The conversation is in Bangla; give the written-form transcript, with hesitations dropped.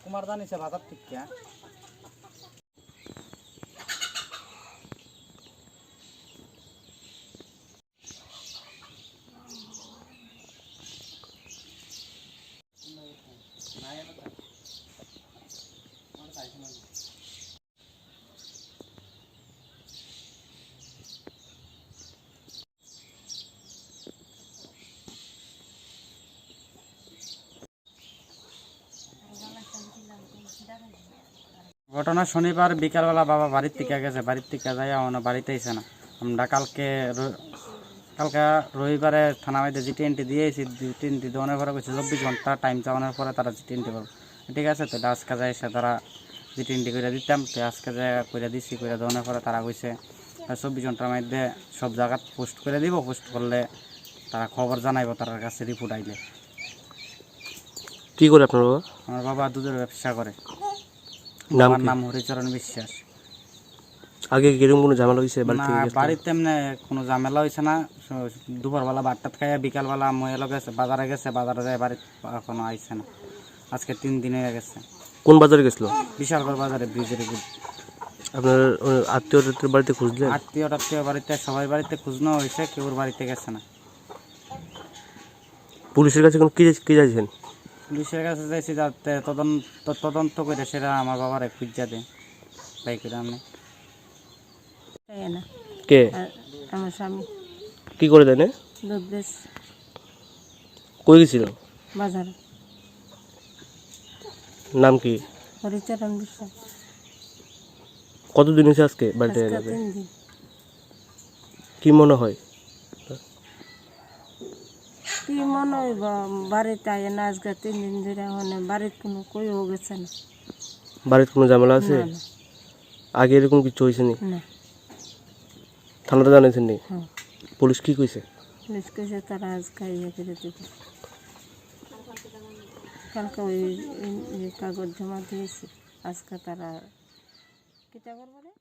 কুমারদানি সে বাজার থেকে ঘটনা শনিবার বিকালবেলা বাবা বাড়ির থেকে গেছে, বাড়ির থেকে যাই বাড়িতে এসে না। আমরা কালকে রবিবারে থানা বাড়িতে জিটিএনটি দিয়েছি, জিটিএনটি দেওয়ানোর পরে বলছে 24 ঘন্টা টাইম চাওয়ানোর পরে তারা জিটিএনটি করবো। ঠিক আছে, তো আজকে যাই এসে তারা জিটিএনটি করে দিতাম, তো আজকে যাই করে দিচ্ছি, করে দেওয়ানোর পরে তারা কইছে 24 ঘন্টার মধ্যে সব জায়গা পোস্ট করে দিব, পোস্ট করলে তারা খবর জানাইব, তার কাছে রিপোর্ট আইলে। কি করে আপনার বাবা? আমার বাবা দুধের ব্যবসা করে, নাম আমার কি? নাম হরিচরণ বিশ্বাস। আগে কিরকম কোনো ঝামেলা হয়েছে না, বাড়িতে এমনি কোনো ঝামেলা হয়েছে না। দুপুরবেলা ভাতটাত খাইয়া বিকালবেলা মহিলা গেছে, বাজারে গেছে, বাজারে যায় বাড়িতে এখনো আইছে না। আজকে 3 দিন হয়ে গেছে। কোন বাজারে গেছিল? বিশালগড় বাজারে, ব্রিজের উপর। আপনার আত্মীয় বাড়িতে খুঁজলেন? আত্মীয় বাড়িতে, সবাই বাড়িতে খুঁজনো হয়েছে, কেউর বাড়িতে গেছে না। পুলিশের কাছে কি চাইছেন? পুলিশের কাছে যাইছি যাতে তদন্ত করে সেটা আমার বাবারে খুঁজা দেয়। তাই করে আমি কে? আমার স্বামী কি করে দেন? দুধ বেশ কই গেছিল? বাজারে। নাম কি? হরিচরণ বিশ্বাস। কতদিন হয়েছে আজকে বাড়িতে আজকে যাবে? 3 দিন। কি মনে হয়? কি মনে হয় বাড়িতে আয় না, আজকে 3 দিন ধরে মানে বাড়িতে কোনো কইও গেছে না। বাড়িতে কোনো ঝামেলা আছে? না, না, আগে এরকম কিছু হয়েছে নি? না। থানাতে জানাইছেন নি? হ্যাঁ, পুলিশ কি কইছে? পুলিশ কেছে তারা আজকে ইয়ে করে দিবে। কালকে ওই কাগজ জমা দিয়েছি, আজকে তারা কিতা করবে রে?